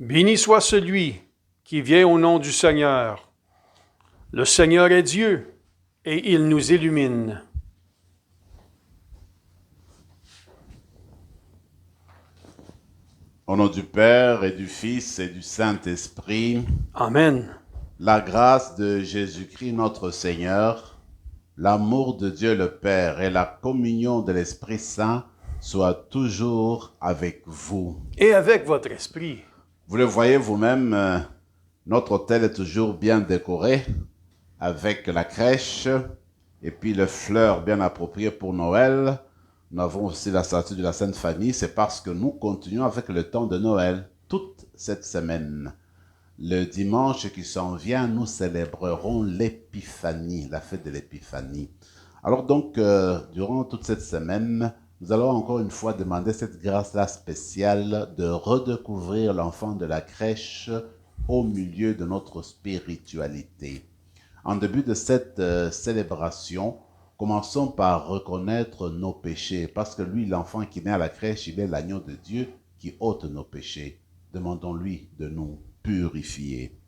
Béni soit celui qui vient au nom du Seigneur. Le Seigneur est Dieu et il nous illumine. Au nom du Père et du Fils et du Saint-Esprit, Amen. la grâce de Jésus-Christ notre Seigneur, l'amour de Dieu le Père et la communion de l'Esprit Saint soient toujours avec vous. Et avec votre esprit. Vous le voyez vous-même, notre hôtel est toujours bien décoré avec la crèche et puis les fleurs bien appropriées pour Noël. Nous avons aussi la statue de la Sainte Famille. C'est parce que nous continuons avec le temps de Noël toute cette semaine. Le dimanche qui s'en vient, nous célébrerons l'Épiphanie, la fête de l'Épiphanie. Alors donc, durant toute cette semaine, nous allons encore une fois demander cette grâce-là spéciale de redécouvrir l'enfant de la crèche au milieu de notre spiritualité. En début de cette célébration, commençons par reconnaître nos péchés, parce que lui, l'enfant qui naît à la crèche, il est l'agneau de Dieu qui ôte nos péchés. Demandons-lui de nous purifier.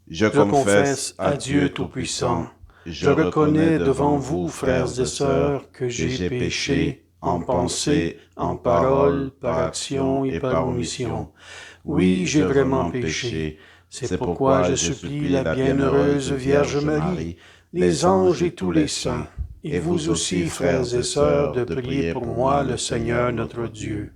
Je confesse à Dieu Tout-Puissant, je reconnais devant vous, frères et sœurs, que j'ai péché en pensée, en parole, par action et par omission. Oui, j'ai vraiment péché. C'est pourquoi je supplie la bienheureuse Vierge Marie, les anges et tous les saints, et vous aussi, frères et sœurs, de prier pour moi, le Seigneur notre Dieu.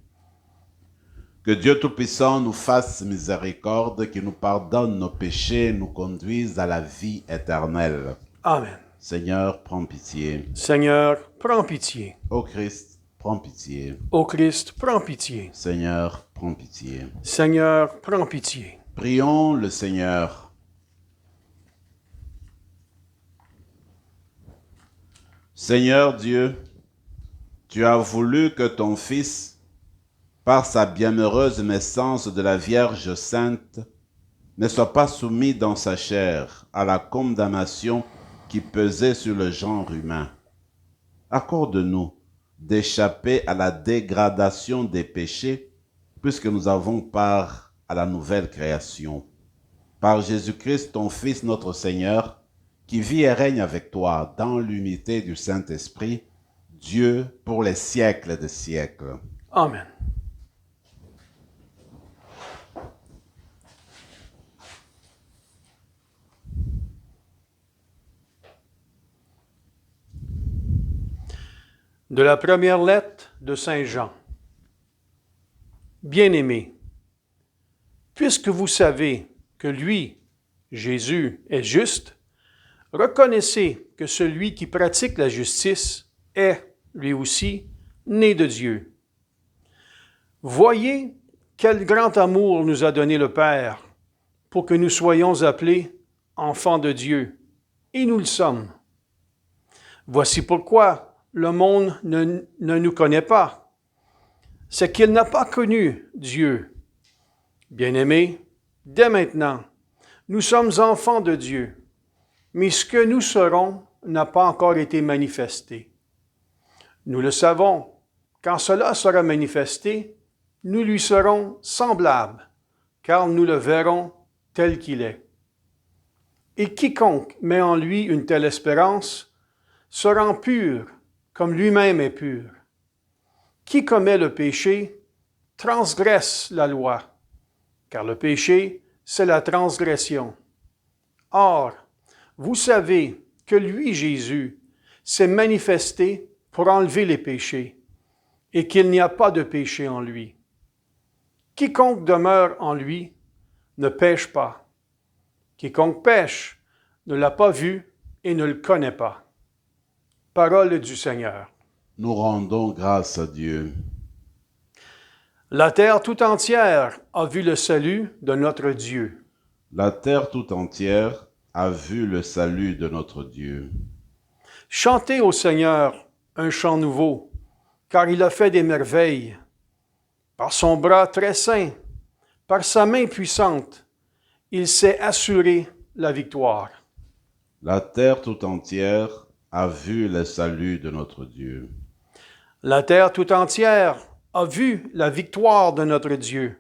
Que Dieu Tout-Puissant nous fasse miséricorde, qu'il nous pardonne nos péchés, nous conduise à la vie éternelle. Amen. Seigneur, prends pitié. Seigneur, prends pitié. Ô Christ, prends pitié. Ô Christ, prends pitié. Seigneur, prends pitié. Seigneur, prends pitié. Prions le Seigneur. Seigneur Dieu, tu as voulu que ton Fils, par sa bienheureuse naissance de la Vierge Sainte, ne soit pas soumis dans sa chair à la condamnation qui pesait sur le genre humain. Accorde-nous d'échapper à la dégradation des péchés, puisque nous avons part à la nouvelle création. Par Jésus-Christ, ton Fils, notre Seigneur, qui vit et règne avec toi dans l'unité du Saint-Esprit, Dieu pour les siècles des siècles. Amen. De la première lettre de Saint Jean. Bien-aimés, puisque vous savez que lui, Jésus, est juste, reconnaissez que celui qui pratique la justice est, lui aussi, né de Dieu. Voyez quel grand amour nous a donné le Père pour que nous soyons appelés enfants de Dieu, et nous le sommes. Voici pourquoi le monde ne nous connaît pas. C'est qu'il n'a pas connu Dieu. Bien-aimés, dès maintenant, nous sommes enfants de Dieu, mais ce que nous serons n'a pas encore été manifesté. Nous le savons, quand cela sera manifesté, nous lui serons semblables, car nous le verrons tel qu'il est. Et quiconque met en lui une telle espérance se rend pur, comme lui-même est pur. Qui commet le péché transgresse la loi, car le péché, c'est la transgression. Or, vous savez que lui, Jésus, s'est manifesté pour enlever les péchés, et qu'il n'y a pas de péché en lui. Quiconque demeure en lui ne pêche pas. Quiconque pêche ne l'a pas vu et ne le connaît pas. Parole du Seigneur. Nous rendons grâce à Dieu. La terre tout entière a vu le salut de notre Dieu. La terre tout entière a vu le salut de notre Dieu. Chantez au Seigneur un chant nouveau, car il a fait des merveilles. Par son bras très saint, par sa main puissante, il s'est assuré la victoire. La terre tout entière a vu le salut de notre Dieu. La terre tout entière a vu la victoire de notre Dieu.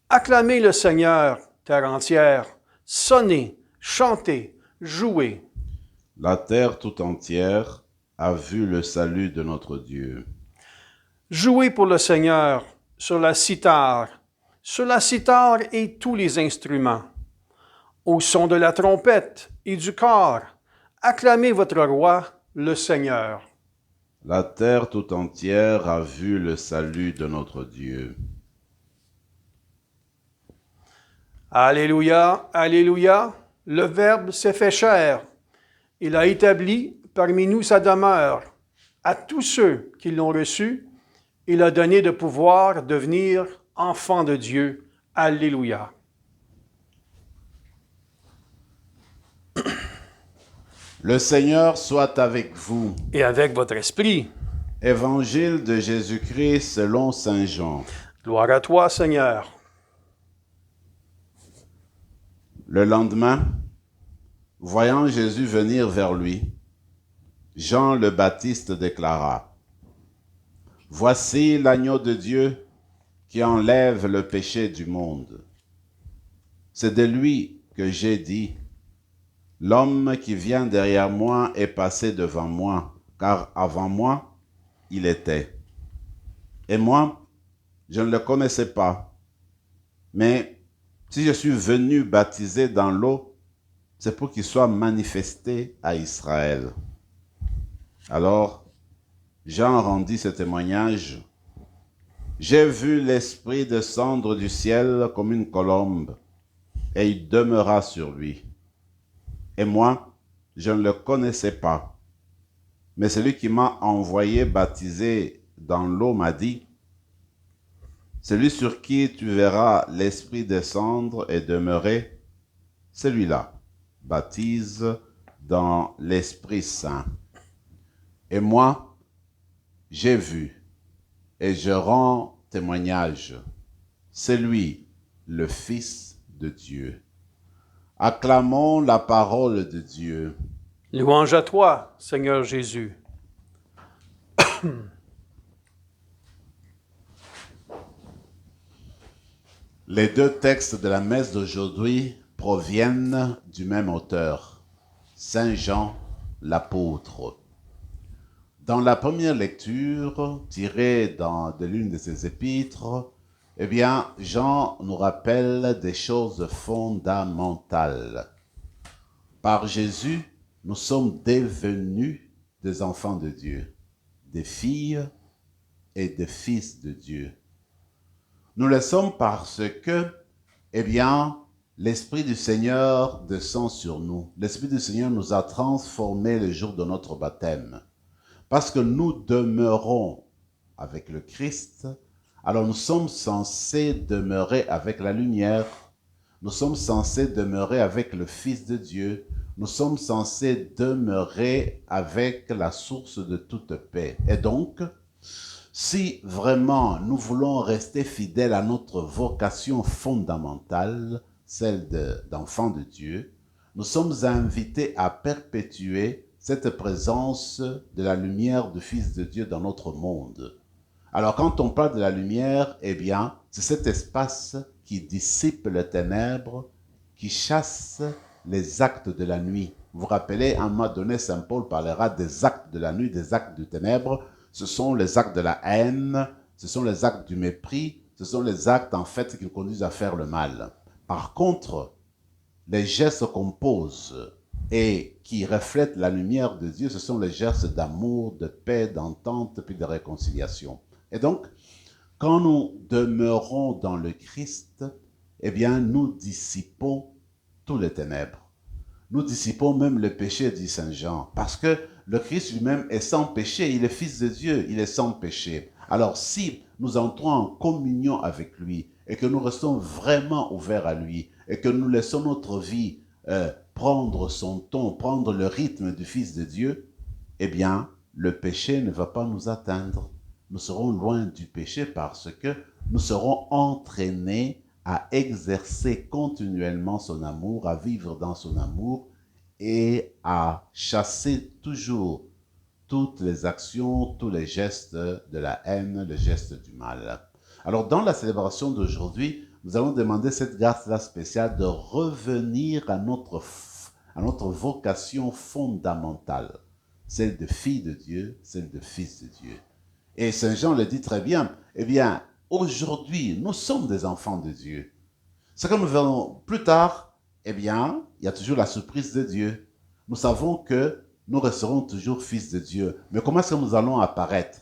Acclamez le Seigneur, terre entière. Sonnez, chantez, jouez. La terre tout entière a vu le salut de notre Dieu. Jouez pour le Seigneur sur la cithare et tous les instruments. Au son de la trompette et du cor, acclamez votre roi, le Seigneur. La terre tout entière a vu le salut de notre Dieu. Alléluia, Alléluia, le Verbe s'est fait chair. Il a établi parmi nous sa demeure. À tous ceux qui l'ont reçu, il a donné de pouvoir devenir enfants de Dieu. Alléluia. Le Seigneur soit avec vous. Et avec votre esprit. Évangile de Jésus-Christ selon saint Jean. Gloire à toi, Seigneur. Le lendemain, voyant Jésus venir vers lui, Jean le Baptiste déclara: « Voici l'agneau de Dieu qui enlève le péché du monde. C'est de lui que j'ai dit: l'homme qui vient derrière moi est passé devant moi, car avant moi, il était. Et moi, je ne le connaissais pas. Mais si je suis venu baptiser dans l'eau, c'est pour qu'il soit manifesté à Israël. » Alors, Jean rendit ce témoignage. « J'ai vu l'Esprit descendre du ciel comme une colombe, et il demeura sur lui. Et moi, je ne le connaissais pas. Mais celui qui m'a envoyé baptiser dans l'eau m'a dit: celui sur qui tu verras l'Esprit descendre et demeurer, celui-là baptise dans l'Esprit Saint. Et moi, j'ai vu et je rends témoignage. C'est lui, le Fils de Dieu. Acclamons la parole de Dieu. Louange à toi, Seigneur Jésus. Les deux textes de la messe d'aujourd'hui proviennent du même auteur, Saint Jean l'apôtre. Dans la première lecture, tirée de l'une de ses épîtres, eh bien, Jean nous rappelle des choses fondamentales. Par Jésus, nous sommes devenus des enfants de Dieu, des filles et des fils de Dieu. Nous le sommes parce que, eh bien, l'Esprit du Seigneur descend sur nous. L'Esprit du Seigneur nous a transformés le jour de notre baptême. Parce que nous demeurons avec le Christ, alors nous sommes censés demeurer avec la lumière, nous sommes censés demeurer avec le Fils de Dieu, nous sommes censés demeurer avec la source de toute paix. Et donc, si vraiment nous voulons rester fidèles à notre vocation fondamentale, celle d'enfants de Dieu, nous sommes invités à perpétuer cette présence de la lumière du Fils de Dieu dans notre monde. Alors quand on parle de la lumière, eh bien, c'est cet espace qui dissipe les ténèbres, qui chasse les actes de la nuit. Vous vous rappelez, à un moment donné, Saint Paul parlera des actes de la nuit, des actes du ténèbre. Ce sont les actes de la haine, ce sont les actes du mépris, ce sont les actes en fait qui nous conduisent à faire le mal. Par contre, les gestes qu'on pose et qui reflètent la lumière de Dieu, ce sont les gestes d'amour, de paix, d'entente, puis de réconciliation. Et donc, quand nous demeurons dans le Christ, eh bien, nous dissipons tous les ténèbres. Nous dissipons même le péché, dit Saint Jean, parce que le Christ lui-même est sans péché, il est Fils de Dieu, il est sans péché. Alors si nous entrons en communion avec lui et que nous restons vraiment ouverts à lui et que nous laissons notre vie prendre son ton, prendre le rythme du Fils de Dieu, eh bien, le péché ne va pas nous atteindre. Nous serons loin du péché parce que nous serons entraînés à exercer continuellement son amour, à vivre dans son amour et à chasser toujours toutes les actions, tous les gestes de la haine, les gestes du mal. Alors, dans la célébration d'aujourd'hui, nous allons demander cette grâce-là spéciale de revenir à notre vocation fondamentale, celle de fille de Dieu, celle de fils de Dieu. Et Saint Jean le dit très bien, eh bien, aujourd'hui, nous sommes des enfants de Dieu. Ce que nous verrons plus tard, eh bien, il y a toujours la surprise de Dieu. Nous savons que nous resterons toujours fils de Dieu. Mais comment est-ce que nous allons apparaître?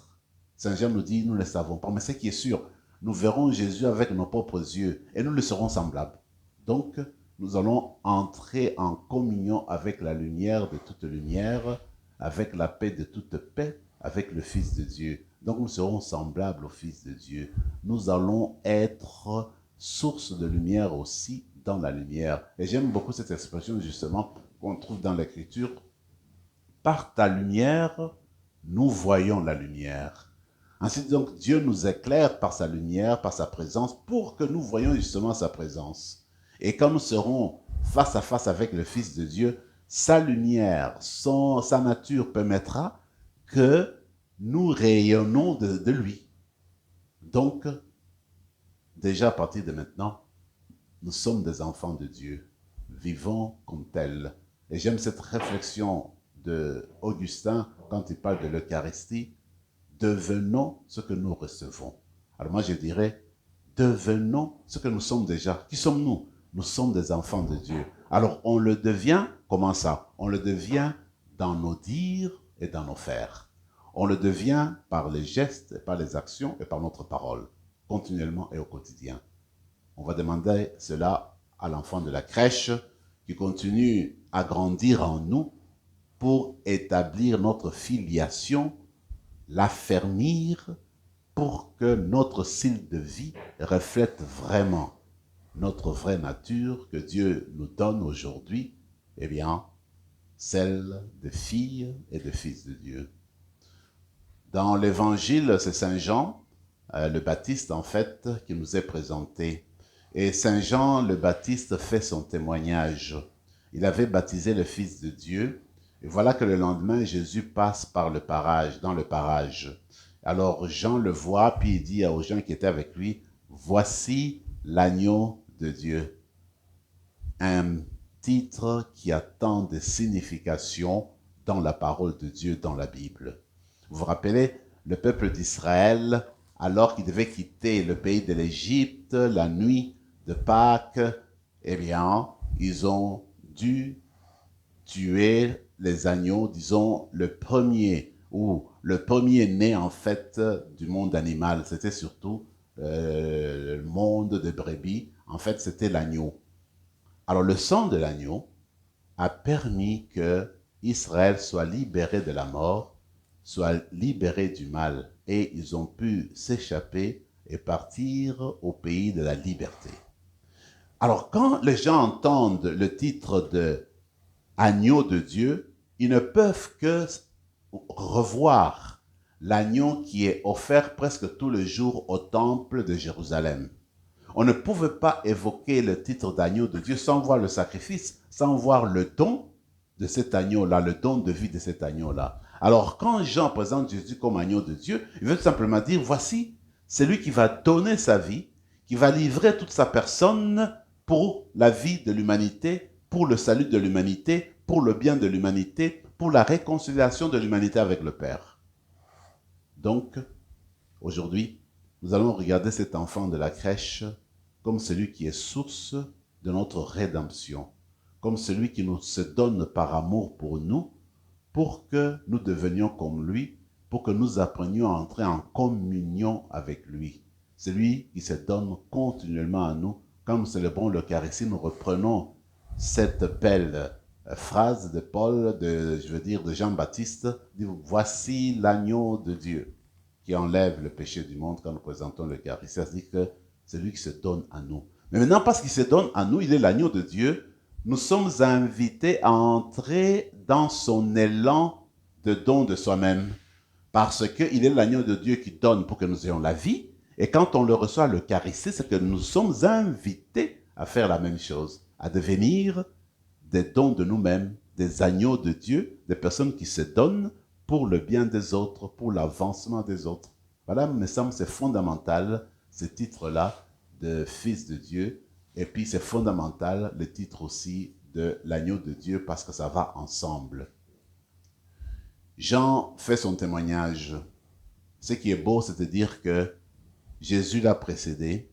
Saint Jean nous dit, nous ne le savons pas. Mais ce qui est sûr, nous verrons Jésus avec nos propres yeux et nous le serons semblables. Donc, nous allons entrer en communion avec la lumière de toute lumière, avec la paix de toute paix, avec le Fils de Dieu. Donc, nous serons semblables au Fils de Dieu. Nous allons être source de lumière aussi dans la lumière. Et j'aime beaucoup cette expression justement qu'on trouve dans l'Écriture. Par ta lumière, nous voyons la lumière. Ainsi donc, Dieu nous éclaire par sa lumière, par sa présence, pour que nous voyions justement sa présence. Et quand nous serons face à face avec le Fils de Dieu, sa lumière, sa nature permettra que nous rayonnons de lui. Donc, déjà à partir de maintenant, nous sommes des enfants de Dieu. Vivons comme tels. Et j'aime cette réflexion de Augustin quand il parle de l'Eucharistie. Devenons ce que nous recevons. Alors moi je dirais, devenons ce que nous sommes déjà. Qui sommes-nous? Nous sommes des enfants de Dieu. Alors on le devient, comment ça? On le devient dans nos dires et dans nos faire. On le devient par les gestes, par les actions et par notre parole, continuellement et au quotidien. On va demander cela à l'enfant de la crèche qui continue à grandir en nous pour établir notre filiation, l'affermir pour que notre style de vie reflète vraiment notre vraie nature que Dieu nous donne aujourd'hui, eh bien, celle de filles et de fils de Dieu. Dans l'évangile, c'est Saint Jean, le Baptiste en fait, qui nous est présenté. Et Saint Jean le Baptiste fait son témoignage. Il avait baptisé le Fils de Dieu. Et voilà que le lendemain, Jésus passe par le parage, dans le parage. Alors Jean le voit, puis il dit aux gens qui étaient avec lui, « Voici l'agneau de Dieu. » Un titre qui a tant de signification dans la parole de Dieu, dans la Bible. Vous vous rappelez, le peuple d'Israël, alors qu'il devait quitter le pays de l'Égypte, la nuit de Pâques, eh bien, ils ont dû tuer les agneaux, disons, le premier né en fait du monde animal. C'était surtout le monde des brebis. En fait, c'était l'agneau. Alors, le sang de l'agneau a permis que Israël soit libéré de la mort, soit libéré du mal. Et ils ont pu s'échapper et partir au pays de la liberté. Alors, quand les gens entendent le titre de agneau de Dieu, ils ne peuvent que revoir l'agneau qui est offert presque tous les jours au temple de Jérusalem. On ne pouvait pas évoquer le titre d'agneau de Dieu sans voir le sacrifice, sans voir le don de cet agneau-là, le don de vie de cet agneau-là. Alors, quand Jean présente Jésus comme agneau de Dieu, il veut tout simplement dire, voici, c'est lui qui va donner sa vie, qui va livrer toute sa personne pour la vie de l'humanité, pour le salut de l'humanité, pour le bien de l'humanité, pour la réconciliation de l'humanité avec le Père. Donc, aujourd'hui, nous allons regarder cet enfant de la crèche comme celui qui est source de notre rédemption, comme celui qui nous se donne par amour pour nous, pour que nous devenions comme lui, pour que nous apprenions à entrer en communion avec lui. Celui qui se donne continuellement à nous. Quand nous célébrons l'Eucharistie, nous reprenons cette belle phrase de Paul, de Jean-Baptiste, dit « Voici l'agneau de Dieu qui enlève le péché du monde » quand nous présentons l'Eucharistie. Ça veut dire que c'est lui qui se donne à nous. Mais maintenant, parce qu'il se donne à nous, il est l'agneau de Dieu, nous sommes invités à entrer dans son élan de don de soi-même. Parce qu'il est l'agneau de Dieu qui donne pour que nous ayons la vie. Et quand on le reçoit à l'Eucharistie, c'est que nous sommes invités à faire la même chose, à devenir des dons de nous-mêmes, des agneaux de Dieu, des personnes qui se donnent pour le bien des autres, pour l'avancement des autres. Voilà, il me semble que c'est fondamental, ce titre-là de Fils de Dieu. Et puis c'est fondamental, le titre aussi de l'agneau de Dieu, parce que ça va ensemble. Jean fait son témoignage. Ce qui est beau, c'est de dire que Jésus l'a précédé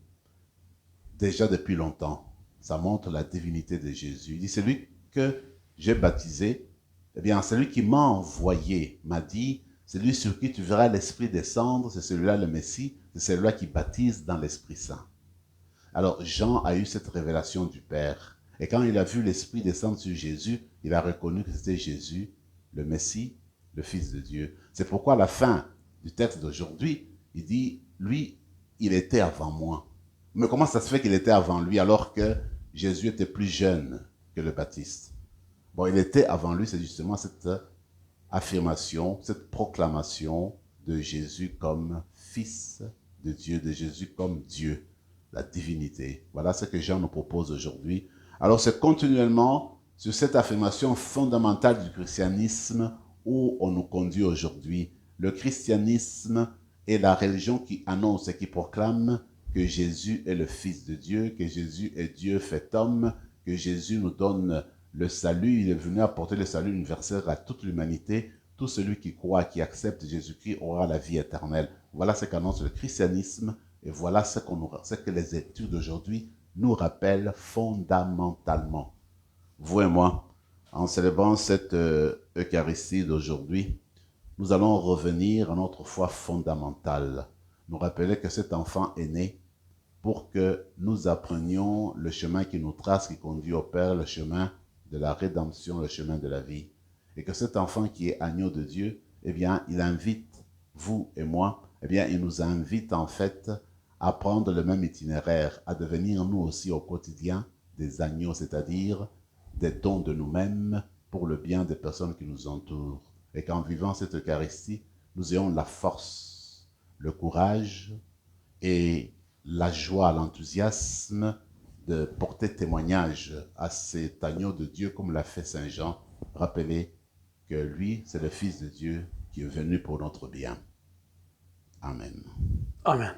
déjà depuis longtemps. Ça montre la divinité de Jésus. Il dit, celui que j'ai baptisé, eh bien, celui qui m'a envoyé m'a dit, celui sur qui tu verras l'Esprit descendre, c'est celui-là le Messie, c'est celui-là qui baptise dans l'Esprit Saint. Alors, Jean a eu cette révélation du Père. Et quand il a vu l'Esprit descendre sur Jésus, il a reconnu que c'était Jésus, le Messie, le Fils de Dieu. C'est pourquoi à la fin du texte d'aujourd'hui, il dit, lui, il était avant moi. Mais comment ça se fait qu'il était avant lui alors que Jésus était plus jeune que le Baptiste? Bon, il était avant lui, c'est justement cette affirmation, cette proclamation de Jésus comme Fils de Dieu, de Jésus comme Dieu, la divinité. Voilà ce que Jean nous propose aujourd'hui. Alors c'est continuellement sur cette affirmation fondamentale du christianisme où on nous conduit aujourd'hui. Le christianisme est la religion qui annonce et qui proclame que Jésus est le Fils de Dieu, que Jésus est Dieu fait homme, que Jésus nous donne le salut. Il est venu apporter le salut universel à toute l'humanité. Tout celui qui croit, qui accepte Jésus-Christ aura la vie éternelle. Voilà ce qu'annonce le christianisme et voilà ce que les études d'aujourd'hui nous rappellent fondamentalement. Vous et moi, en célébrant cette Eucharistie d'aujourd'hui, nous allons revenir à notre foi fondamentale. Nous rappeler que cet enfant est né pour que nous apprenions le chemin qui nous trace, qui conduit au Père, le chemin de la rédemption, le chemin de la vie. Et que cet enfant qui est agneau de Dieu, eh bien, il invite vous et moi, eh bien, il nous invite en fait à prendre le même itinéraire, à devenir nous aussi au quotidien des agneaux, c'est-à-dire des dons de nous-mêmes pour le bien des personnes qui nous entourent. Et qu'en vivant cette Eucharistie, nous ayons la force, le courage et la joie, l'enthousiasme de porter témoignage à cet agneau de Dieu comme l'a fait Saint Jean. Rappelez que lui, c'est le Fils de Dieu qui est venu pour notre bien. Amen. Amen.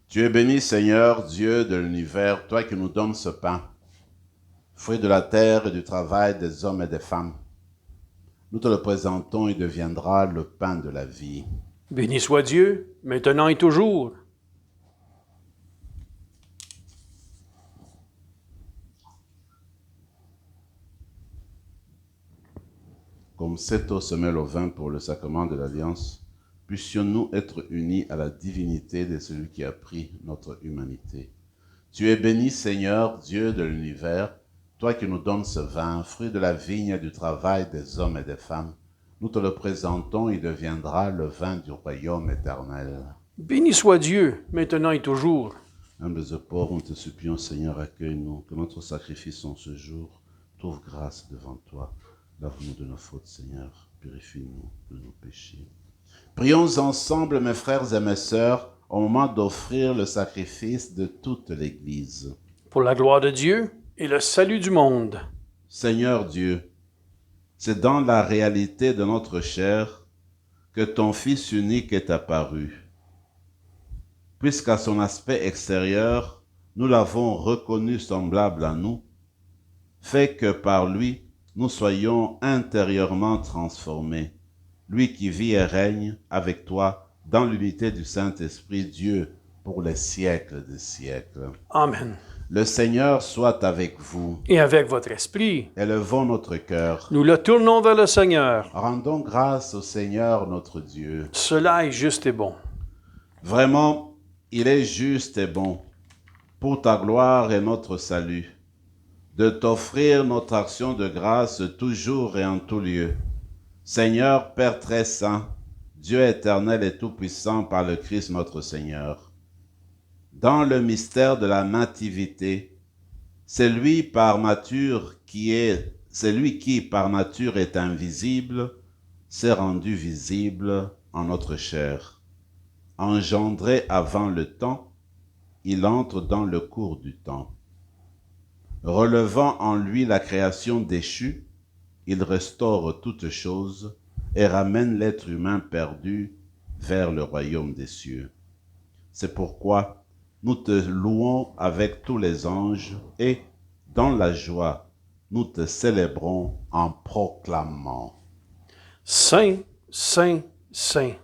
Tu es béni, Seigneur, Dieu de l'univers, toi qui nous donnes ce pain, fruit de la terre et du travail des hommes et des femmes. Nous te le présentons, il deviendra le pain de la vie. Béni soit Dieu, maintenant et toujours. Comme cette eau se mêle au vin pour le sacrement de l'Alliance, puissions-nous être unis à la divinité de celui qui a pris notre humanité. Tu es béni, Seigneur, Dieu de l'univers, toi qui nous donnes ce vin, fruit de la vigne et du travail des hommes et des femmes. Nous te le présentons, il deviendra le vin du royaume éternel. Béni soit Dieu, maintenant et toujours. Humbles et pauvres, nous te supplions, Seigneur, accueille-nous, que notre sacrifice en ce jour trouve grâce devant toi. Lave-nous de nos fautes, Seigneur, purifie-nous de nos péchés. Prions ensemble, mes frères et mes sœurs, au moment d'offrir le sacrifice de toute l'Église. Pour la gloire de Dieu et le salut du monde. Seigneur Dieu, c'est dans la réalité de notre chair que ton Fils unique est apparu. Puisqu'à son aspect extérieur, nous l'avons reconnu semblable à nous, fait que par lui, nous soyons intérieurement transformés. Lui qui vit et règne avec toi dans l'unité du Saint-Esprit, Dieu, pour les siècles des siècles. Amen. Le Seigneur soit avec vous. Et avec votre esprit, Élevons notre cœur. nous le tournons vers le Seigneur. Rendons grâce au Seigneur notre Dieu. Cela est juste et bon. Vraiment, il est juste et bon, pour ta gloire et notre salut, de t'offrir notre action de grâce toujours et en tout lieu. Seigneur, Père très saint, Dieu éternel et tout-puissant par le Christ notre Seigneur. Dans le mystère de la nativité, c'est lui qui par nature est invisible, s'est rendu visible en notre chair. Engendré avant le temps, il entre dans le cours du temps. Relevant en lui la création déchue, il restaure toutes choses et ramène l'être humain perdu vers le royaume des cieux. C'est pourquoi nous te louons avec tous les anges et, dans la joie, nous te célébrons en proclamant. Saint, Saint, Saint,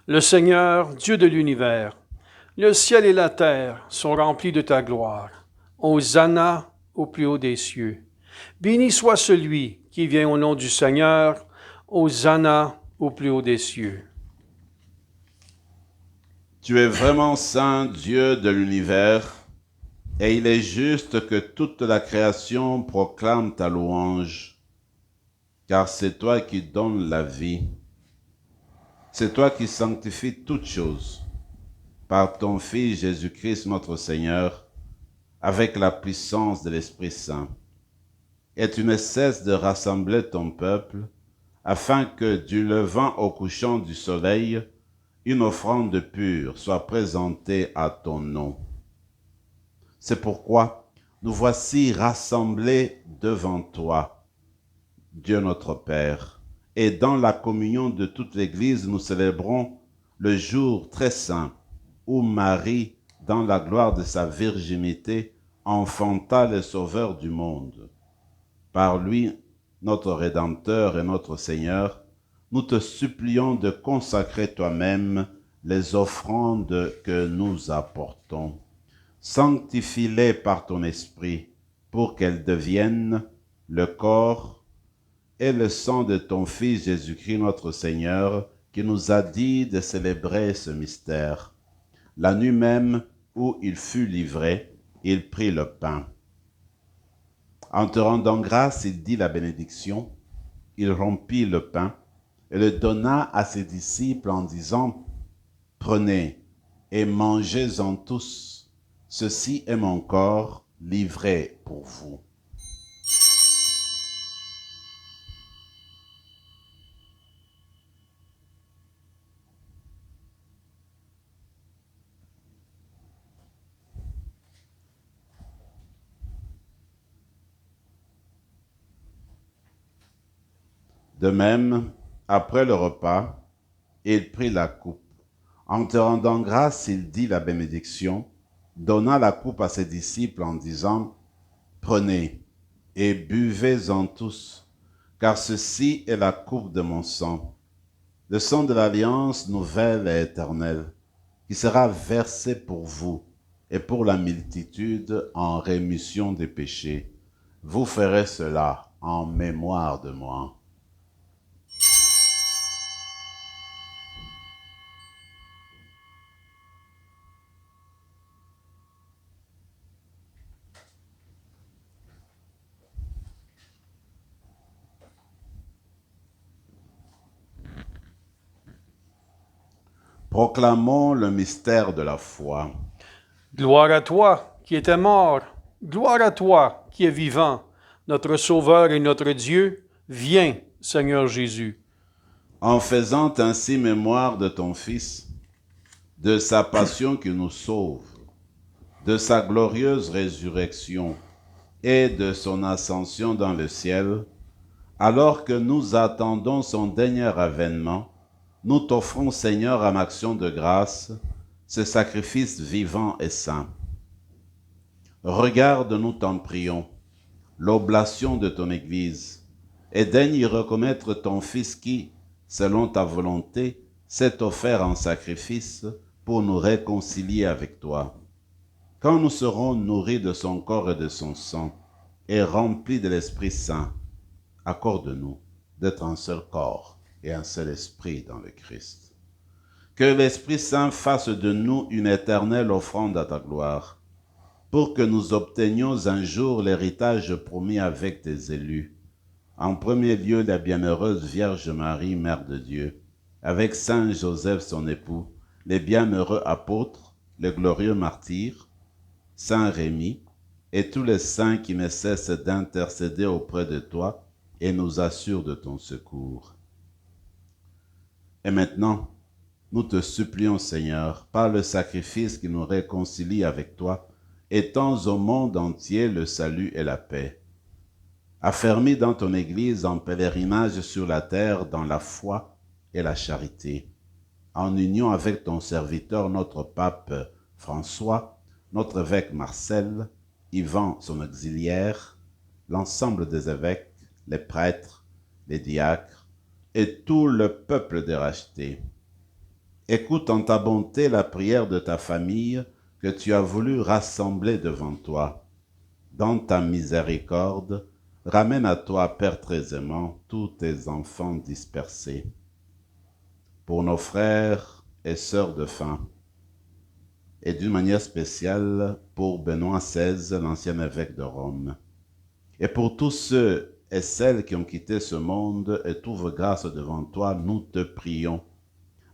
le Seigneur, Dieu de l'univers, le ciel et la terre sont remplis de ta gloire. Hosanna au plus haut des cieux. Béni soit celui qui vient au nom du Seigneur. Hosanna au plus haut des cieux. Tu es vraiment saint, Dieu de l'univers, et il est juste que toute la création proclame ta louange, car c'est toi qui donnes la vie. C'est toi qui sanctifies toutes choses par ton Fils Jésus-Christ notre Seigneur, avec la puissance de l'Esprit Saint. Et tu ne cesses de rassembler ton peuple, afin que du levant au couchant du soleil, une offrande pure soit présentée à ton nom. C'est pourquoi nous voici rassemblés devant toi, Dieu notre Père, et dans la communion de toute l'Église, nous célébrons le jour très saint où Marie, dans la gloire de sa virginité, enfanta le Sauveur du monde. Par lui, notre Rédempteur et notre Seigneur, nous te supplions de consacrer toi-même les offrandes que nous apportons. Sanctifie-les par ton Esprit, pour qu'elles deviennent le corps et le sang de ton Fils Jésus-Christ notre Seigneur, qui nous a dit de célébrer ce mystère. La nuit même où il fut livré, il prit le pain. En te rendant grâce, il dit la bénédiction, il rompit le pain et le donna à ses disciples en disant, « Prenez et mangez-en tous, ceci est mon corps livré pour vous. » De même, après le repas, il prit la coupe. En te rendant grâce, il dit la bénédiction, donna la coupe à ses disciples en disant, « Prenez et buvez-en tous, car ceci est la coupe de mon sang, le sang de l'alliance nouvelle et éternelle, qui sera versé pour vous et pour la multitude en rémission des péchés. Vous ferez cela en mémoire de moi. » Proclamons le mystère de la foi. Gloire à toi qui étais mort, gloire à toi qui es vivant, notre Sauveur et notre Dieu, viens, Seigneur Jésus. En faisant ainsi mémoire de ton Fils, de sa passion qui nous sauve, de sa glorieuse résurrection et de son ascension dans le ciel, alors que nous attendons son dernier avènement, nous t'offrons, Seigneur, en action de grâce, ce sacrifice vivant et saint. Regarde, nous t'en prions, l'oblation de ton Église, et daigne y reconnaître ton Fils qui, selon ta volonté, s'est offert en sacrifice pour nous réconcilier avec toi. Quand nous serons nourris de son corps et de son sang, et remplis de l'Esprit Saint, accorde-nous d'être un seul corps et un seul esprit dans le Christ. Que l'Esprit Saint fasse de nous une éternelle offrande à ta gloire, pour que nous obtenions un jour l'héritage promis avec tes élus. En premier lieu, la bienheureuse Vierge Marie, Mère de Dieu, avec Saint Joseph son époux, les bienheureux apôtres, les glorieux martyrs, Saint Rémy, et tous les saints qui ne cessent d'intercéder auprès de toi et nous assurent de ton secours. Et maintenant, Nous te supplions, Seigneur, par le sacrifice qui nous réconcilie avec toi, étends au monde entier le salut et la paix. Affermis dans ton Église en pèlerinage sur la terre dans la foi et la charité, en union avec ton serviteur, notre pape François, notre évêque Marcel, Yvan, son auxiliaire, l'ensemble des évêques, les prêtres, les diacres et tout le peuple des rachetés. Écoute en ta bonté la prière de ta famille que tu as voulu rassembler devant toi. Dans ta miséricorde, ramène à toi, Père très aimant, tous tes enfants dispersés. Pour nos frères et sœurs de faim, et d'une manière spéciale pour Benoît XVI, l'ancien évêque de Rome, et pour tous ceux et celles qui ont quitté ce monde et trouvent grâce devant toi, nous te prions.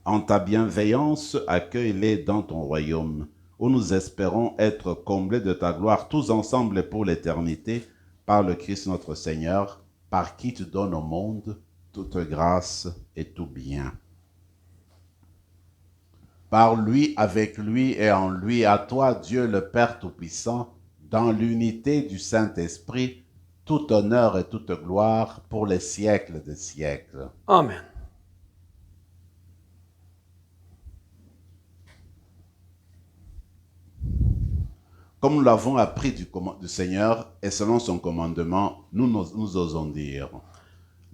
En ta bienveillance, accueille-les dans ton royaume, où nous espérons être comblés de ta gloire, tous ensemble et pour l'éternité, par le Christ notre Seigneur, par qui tu donnes au monde toute grâce et tout bien. Par lui, avec lui et en lui, à toi, Dieu le Père Tout-Puissant, dans l'unité du Saint-Esprit, tout honneur et toute gloire pour les siècles des siècles. Amen. Comme nous l'avons appris du Seigneur et selon son commandement, nous osons dire: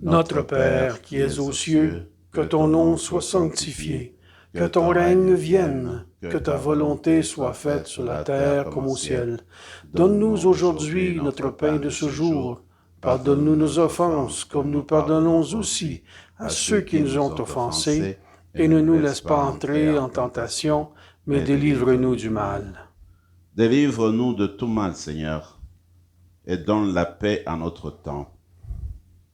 Notre Père qui es aux cieux, que ton nom soit sanctifié, que ton règne vienne, que ta volonté soit faite sur la terre comme au ciel. Donne-nous aujourd'hui notre pain de ce jour. Pardonne-nous nos offenses, comme nous pardonnons aussi à ceux qui nous ont offensés, et ne nous laisse pas entrer en tentation, mais délivre-nous du mal. Délivre-nous de tout mal, Seigneur, et donne la paix à notre temps.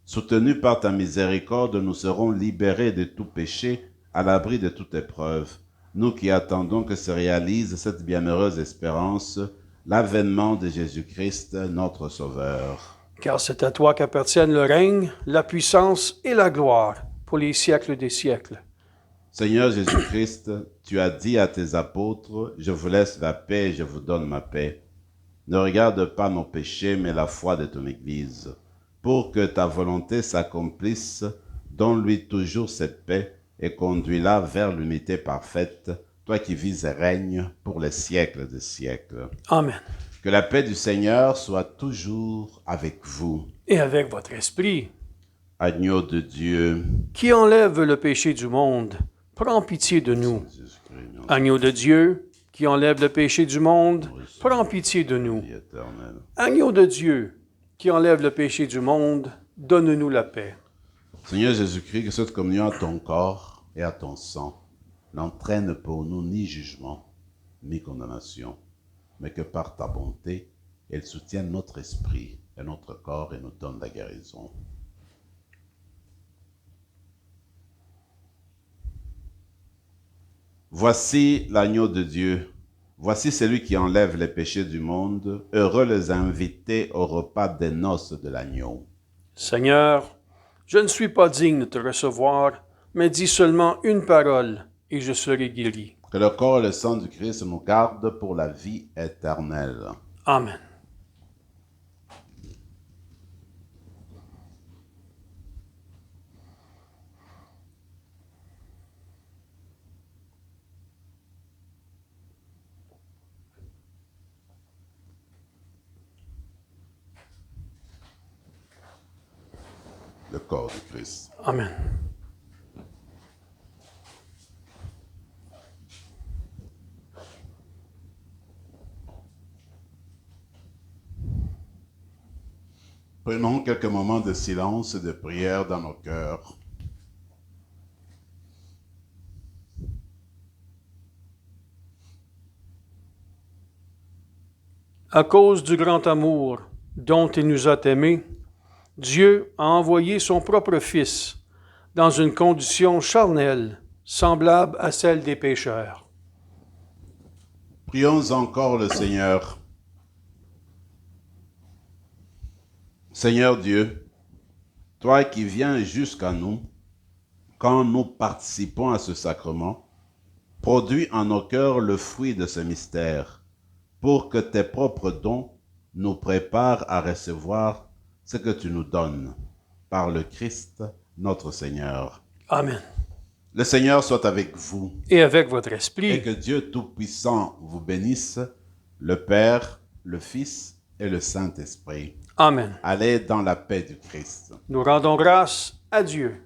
Soutenus par ta miséricorde, nous serons libérés de tout péché, à l'abri de toute épreuve. Nous qui attendons que se réalise cette bienheureuse espérance, l'avènement de Jésus-Christ, notre Sauveur. Car c'est à toi qu'appartiennent le règne, la puissance et la gloire pour les siècles des siècles. Seigneur Jésus-Christ, tu as dit à tes apôtres, « Je vous laisse la paix, je vous donne ma paix. » Ne regarde pas nos péchés, mais la foi de ton Église. Pour que ta volonté s'accomplisse, donne-lui toujours cette paix et conduis-la vers l'unité parfaite, toi qui vis et règnes pour les siècles des siècles. Amen. Que la paix du Seigneur soit toujours avec vous. Et avec votre esprit. Agneau de Dieu, qui enlève le péché du monde, prends pitié de nous. Agneau de Dieu, qui enlève le péché du monde, prends pitié de nous. Agneau de Dieu, qui enlève le péché du monde, donne-nous la paix. Seigneur Jésus-Christ, que cette communion à ton corps et à ton sang n'entraîne pour nous ni jugement, ni condamnation, mais que par ta bonté, elle soutienne notre esprit et notre corps et nous donne la guérison. Voici l'agneau de Dieu. Voici celui qui enlève les péchés du monde. Heureux les invités au repas des noces de l'agneau. Seigneur, je ne suis pas digne de te recevoir, mais dis seulement une parole, et je serai guéri. Que le corps et le sang du Christ nous gardent pour la vie éternelle. Amen. Le corps du Christ. Amen. Prenons quelques moments de silence et de prière dans nos cœurs. À cause du grand amour dont il nous a aimés, Dieu a envoyé son propre Fils dans une condition charnelle, semblable à celle des pécheurs. Prions encore le Seigneur. Seigneur Dieu, toi qui viens jusqu'à nous, quand nous participons à ce sacrement, Produis en nos cœurs le fruit de ce mystère, pour que tes propres dons nous préparent à recevoir ce que tu nous donnes, par le Christ notre Seigneur. Amen. Le Seigneur soit avec vous, Et avec votre et esprit. que Dieu Tout-Puissant vous bénisse, le Père, le Fils et le Saint-Esprit. Amen. Allez dans la paix du Christ. Nous rendons grâce à Dieu.